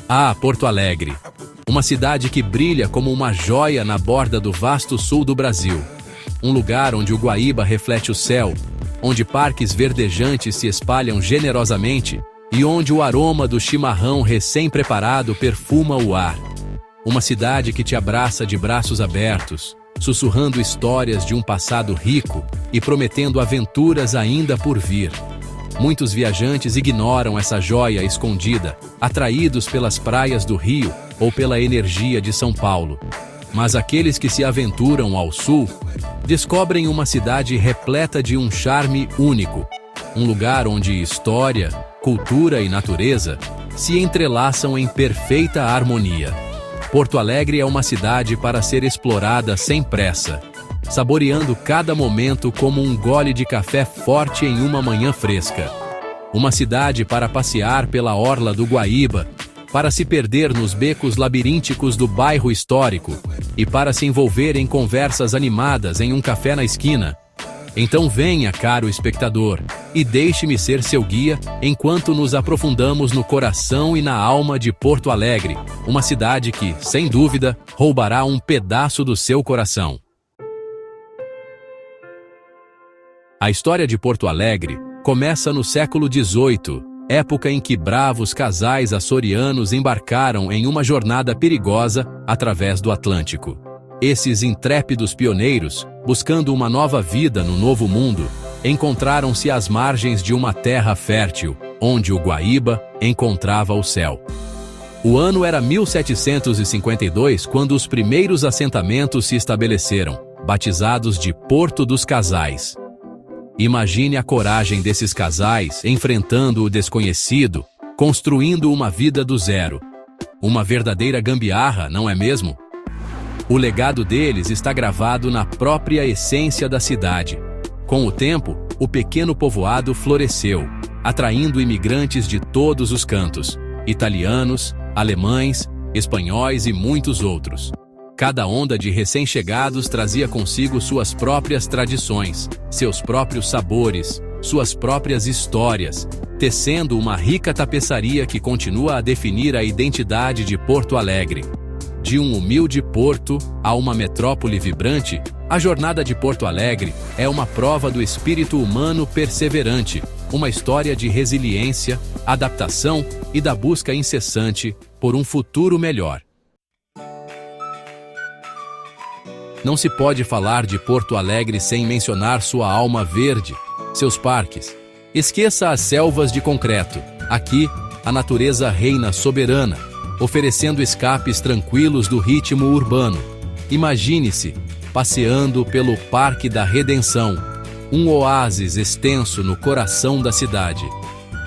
Ah, Porto Alegre. Uma cidade que brilha como uma joia na borda do vasto sul do Brasil. Um lugar onde o Guaíba reflete o céu, onde parques verdejantes se espalham generosamente e onde o aroma do chimarrão recém-preparado perfuma o ar. Uma cidade que te abraça de braços abertos, sussurrando histórias de um passado rico e prometendo aventuras ainda por vir. Muitos viajantes ignoram essa joia escondida, atraídos pelas praias do Rio ou pela energia de São Paulo. Mas aqueles que se aventuram ao sul descobrem uma cidade repleta de um charme único, um lugar onde história, cultura e natureza se entrelaçam em perfeita harmonia. Porto Alegre é uma cidade para ser explorada sem pressa, saboreando cada momento como um gole de café forte em uma manhã fresca. Uma cidade para passear pela orla do Guaíba, para se perder nos becos labirínticos do bairro histórico e para se envolver em conversas animadas em um café na esquina. Então venha, caro espectador, e deixe-me ser seu guia enquanto nos aprofundamos no coração e na alma de Porto Alegre, uma cidade que, sem dúvida, roubará um pedaço do seu coração. A história de Porto Alegre começa no século XVIII, época em que bravos casais açorianos embarcaram em uma jornada perigosa através do Atlântico. Esses intrépidos pioneiros, buscando uma nova vida no Novo Mundo, encontraram-se às margens de uma terra fértil, onde o Guaíba encontrava o céu. O ano era 1752 quando os primeiros assentamentos se estabeleceram, batizados de Porto dos Casais. Imagine a coragem desses casais enfrentando o desconhecido, construindo uma vida do zero. Uma verdadeira gambiarra, não é mesmo? O legado deles está gravado na própria essência da cidade. Com o tempo, o pequeno povoado floresceu, atraindo imigrantes de todos os cantos, italianos, alemães, espanhóis e muitos outros. Cada onda de recém-chegados trazia consigo suas próprias tradições, seus próprios sabores, suas próprias histórias, tecendo uma rica tapeçaria que continua a definir a identidade de Porto Alegre. De um humilde porto a uma metrópole vibrante, a jornada de Porto Alegre é uma prova do espírito humano perseverante, uma história de resiliência, adaptação e da busca incessante por um futuro melhor. Não se pode falar de Porto Alegre sem mencionar sua alma verde, seus parques. Esqueça as selvas de concreto. Aqui, a natureza reina soberana, oferecendo escapes tranquilos do ritmo urbano. Imagine-se passeando pelo Parque da Redenção, um oásis extenso no coração da cidade.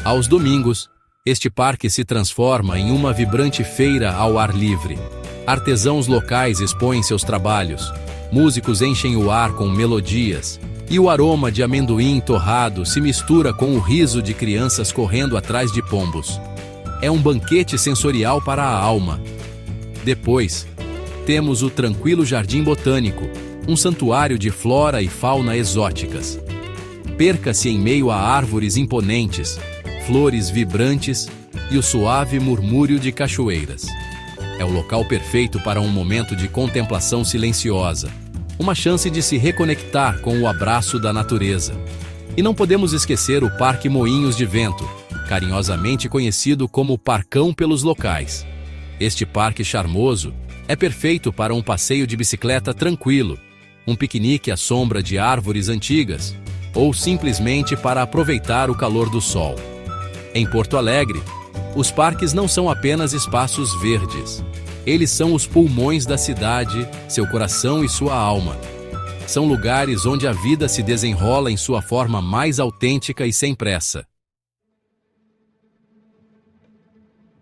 Aos domingos, este parque se transforma em uma vibrante feira ao ar livre. Artesãos locais expõem seus trabalhos, músicos enchem o ar com melodias, e o aroma de amendoim torrado se mistura com o riso de crianças correndo atrás de pombos. É um banquete sensorial para a alma. Depois, temos o tranquilo Jardim Botânico, um santuário de flora e fauna exóticas. Perca-se em meio a árvores imponentes, flores vibrantes e o suave murmúrio de cachoeiras. É o local perfeito para um momento de contemplação silenciosa, uma chance de se reconectar com o abraço da natureza. E não podemos esquecer o Parque Moinhos de Vento, carinhosamente conhecido como Parcão pelos locais. Este parque charmoso é perfeito para um passeio de bicicleta tranquilo, um piquenique à sombra de árvores antigas, ou simplesmente para aproveitar o calor do sol. Em Porto Alegre, os parques não são apenas espaços verdes. Eles são os pulmões da cidade, seu coração e sua alma. São lugares onde a vida se desenrola em sua forma mais autêntica e sem pressa.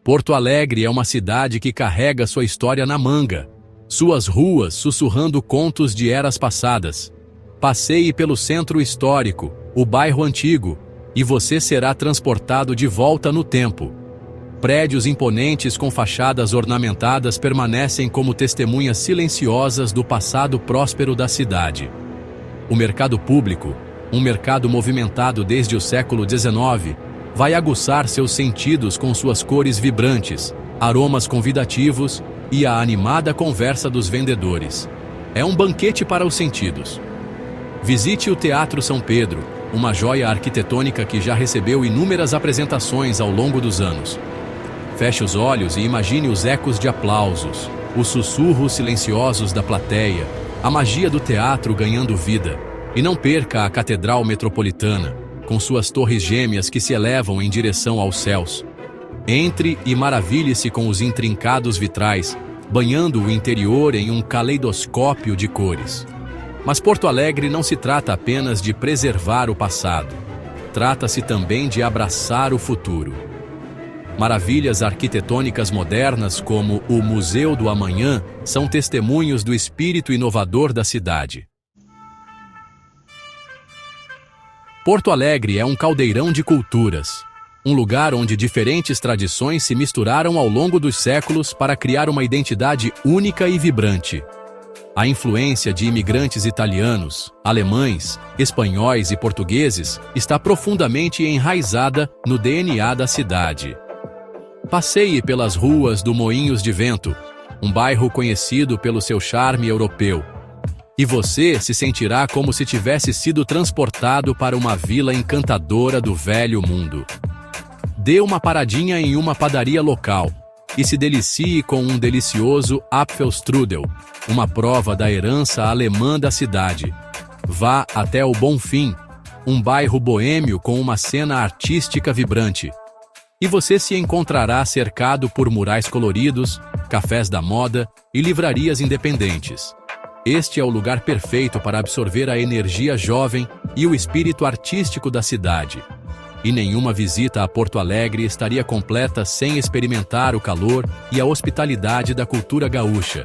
Porto Alegre é uma cidade que carrega sua história na manga, suas ruas sussurrando contos de eras passadas. Passeie pelo centro histórico, o bairro antigo, e você será transportado de volta no tempo. Prédios imponentes com fachadas ornamentadas permanecem como testemunhas silenciosas do passado próspero da cidade. O mercado público, um mercado movimentado desde o século XIX, vai aguçar seus sentidos com suas cores vibrantes, aromas convidativos e a animada conversa dos vendedores. É um banquete para os sentidos. Visite o Teatro São Pedro, uma joia arquitetônica que já recebeu inúmeras apresentações ao longo dos anos. Feche os olhos e imagine os ecos de aplausos, os sussurros silenciosos da plateia, a magia do teatro ganhando vida. E não perca a Catedral Metropolitana, com suas torres gêmeas que se elevam em direção aos céus. Entre e maravilhe-se com os intrincados vitrais, banhando o interior em um caleidoscópio de cores. Mas Porto Alegre não se trata apenas de preservar o passado. Trata-se também de abraçar o futuro. Maravilhas arquitetônicas modernas como o Museu do Amanhã são testemunhos do espírito inovador da cidade. Porto Alegre é um caldeirão de culturas, um lugar onde diferentes tradições se misturaram ao longo dos séculos para criar uma identidade única e vibrante. A influência de imigrantes italianos, alemães, espanhóis e portugueses está profundamente enraizada no DNA da cidade. Passeie pelas ruas do Moinhos de Vento, um bairro conhecido pelo seu charme europeu. E você se sentirá como se tivesse sido transportado para uma vila encantadora do velho mundo. Dê uma paradinha em uma padaria local e se delicie com um delicioso Apfelstrudel, uma prova da herança alemã da cidade. Vá até o Bonfim, um bairro boêmio com uma cena artística vibrante. E você se encontrará cercado por murais coloridos, cafés da moda e livrarias independentes. Este é o lugar perfeito para absorver a energia jovem e o espírito artístico da cidade. E nenhuma visita a Porto Alegre estaria completa sem experimentar o calor e a hospitalidade da cultura gaúcha.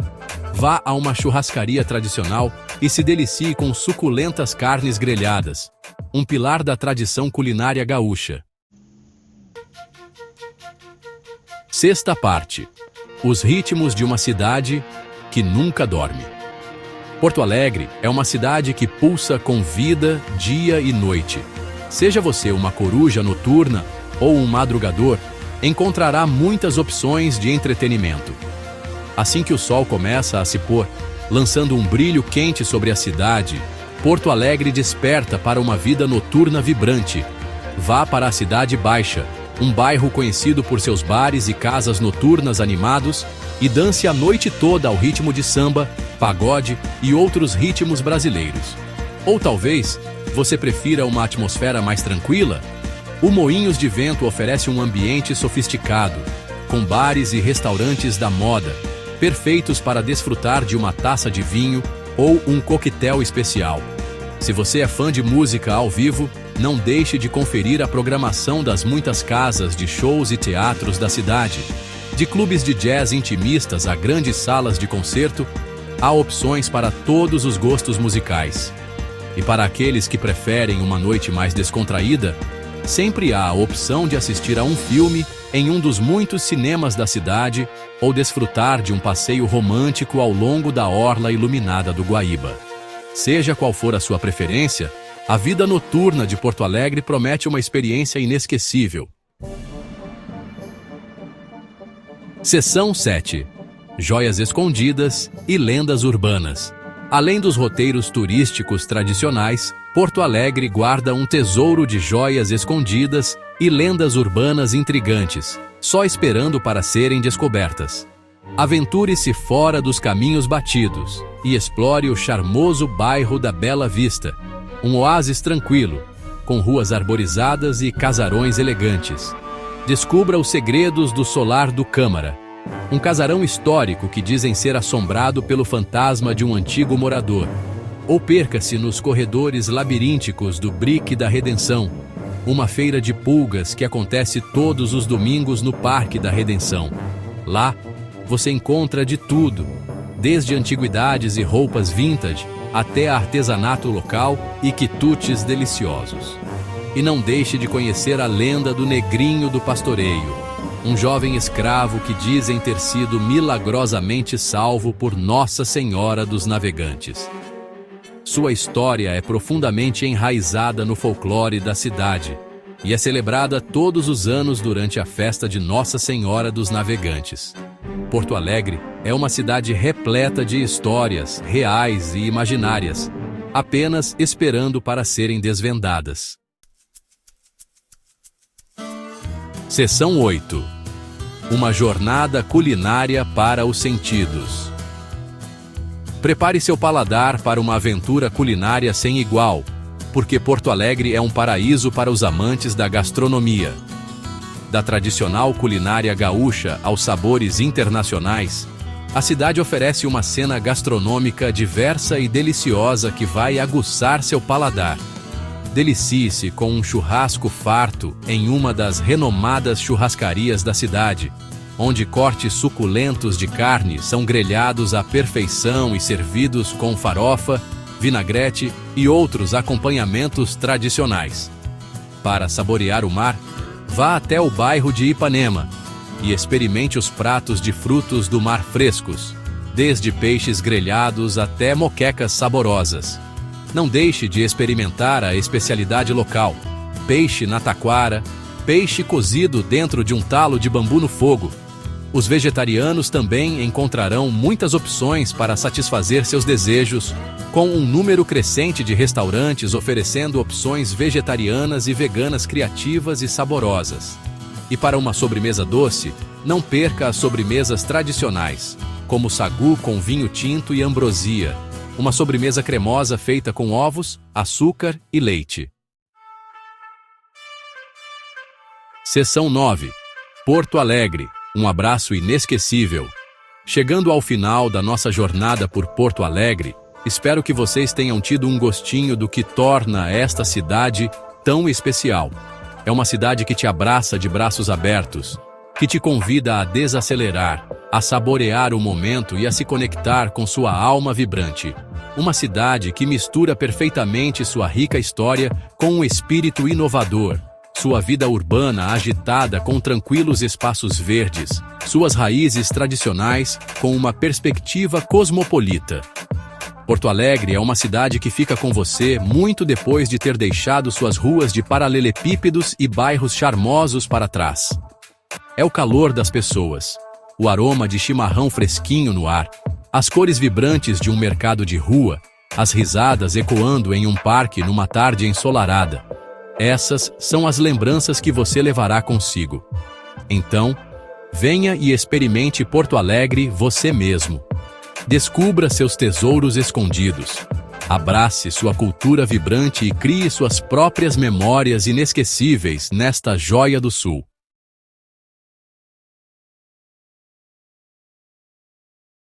Vá a uma churrascaria tradicional e se delicie com suculentas carnes grelhadas, um pilar da tradição culinária gaúcha. Sexta parte: os ritmos de uma cidade que nunca dorme. Porto Alegre é uma cidade que pulsa com vida, dia e noite. Seja você uma coruja noturna ou um madrugador, encontrará muitas opções de entretenimento. Assim que o sol começa a se pôr, lançando um brilho quente sobre a cidade, Porto Alegre desperta para uma vida noturna vibrante. Vá para a Cidade Baixa, um bairro conhecido por seus bares e casas noturnas animados, e dance a noite toda ao ritmo de samba, pagode e outros ritmos brasileiros. Ou talvez você prefira uma atmosfera mais tranquila? O Moinhos de Vento oferece um ambiente sofisticado, com bares e restaurantes da moda, perfeitos para desfrutar de uma taça de vinho ou um coquetel especial. Se você é fã de música ao vivo, não deixe de conferir a programação das muitas casas de shows e teatros da cidade. De clubes de jazz intimistas a grandes salas de concerto, há opções para todos os gostos musicais. E para aqueles que preferem uma noite mais descontraída, sempre há a opção de assistir a um filme em um dos muitos cinemas da cidade ou desfrutar de um passeio romântico ao longo da orla iluminada do Guaíba. Seja qual for a sua preferência, a vida noturna de Porto Alegre promete uma experiência inesquecível. Seção 7: Joias escondidas e lendas urbanas. Além dos roteiros turísticos tradicionais, Porto Alegre guarda um tesouro de joias escondidas e lendas urbanas intrigantes, só esperando para serem descobertas. Aventure-se fora dos caminhos batidos e explore o charmoso bairro da Bela Vista, um oásis tranquilo, com ruas arborizadas e casarões elegantes. Descubra os segredos do Solar do Câmara, um casarão histórico que dizem ser assombrado pelo fantasma de um antigo morador. Ou perca-se nos corredores labirínticos do Brick da Redenção, uma feira de pulgas que acontece todos os domingos no Parque da Redenção. Lá, você encontra de tudo, desde antiguidades e roupas vintage até artesanato local e quitutes deliciosos. E não deixe de conhecer a lenda do Negrinho do Pastoreio, um jovem escravo que dizem ter sido milagrosamente salvo por Nossa Senhora dos Navegantes. Sua história é profundamente enraizada no folclore da cidade, e é celebrada todos os anos durante a festa de Nossa Senhora dos Navegantes. Porto Alegre é uma cidade repleta de histórias reais e imaginárias, apenas esperando para serem desvendadas. Seção 8. Uma jornada culinária para os sentidos. Prepare seu paladar para uma aventura culinária sem igual, porque Porto Alegre é um paraíso para os amantes da gastronomia. Da tradicional culinária gaúcha aos sabores internacionais, a cidade oferece uma cena gastronômica diversa e deliciosa que vai aguçar seu paladar. Delicie-se com um churrasco farto em uma das renomadas churrascarias da cidade, onde cortes suculentos de carne são grelhados à perfeição e servidos com farofa, vinagrete e outros acompanhamentos tradicionais. Para saborear o mar, vá até o bairro de Ipanema e experimente os pratos de frutos do mar frescos, desde peixes grelhados até moquecas saborosas. Não deixe de experimentar a especialidade local: peixe na taquara, peixe cozido dentro de um talo de bambu no fogo. Os vegetarianos também encontrarão muitas opções para satisfazer seus desejos, com um número crescente de restaurantes oferecendo opções vegetarianas e veganas criativas e saborosas. E para uma sobremesa doce, não perca as sobremesas tradicionais, como sagu com vinho tinto e ambrosia, uma sobremesa cremosa feita com ovos, açúcar e leite. Seção 9. Porto Alegre. Um abraço inesquecível. Chegando ao final da nossa jornada por Porto Alegre, espero que vocês tenham tido um gostinho do que torna esta cidade tão especial. É uma cidade que te abraça de braços abertos, que te convida a desacelerar, a saborear o momento e a se conectar com sua alma vibrante. Uma cidade que mistura perfeitamente sua rica história com um espírito inovador, sua vida urbana agitada com tranquilos espaços verdes, suas raízes tradicionais com uma perspectiva cosmopolita. Porto Alegre é uma cidade que fica com você muito depois de ter deixado suas ruas de paralelepípedos e bairros charmosos para trás. É o calor das pessoas, o aroma de chimarrão fresquinho no ar, as cores vibrantes de um mercado de rua, as risadas ecoando em um parque numa tarde ensolarada. Essas são as lembranças que você levará consigo. Então, venha e experimente Porto Alegre você mesmo. Descubra seus tesouros escondidos. Abrace sua cultura vibrante e crie suas próprias memórias inesquecíveis nesta joia do Sul.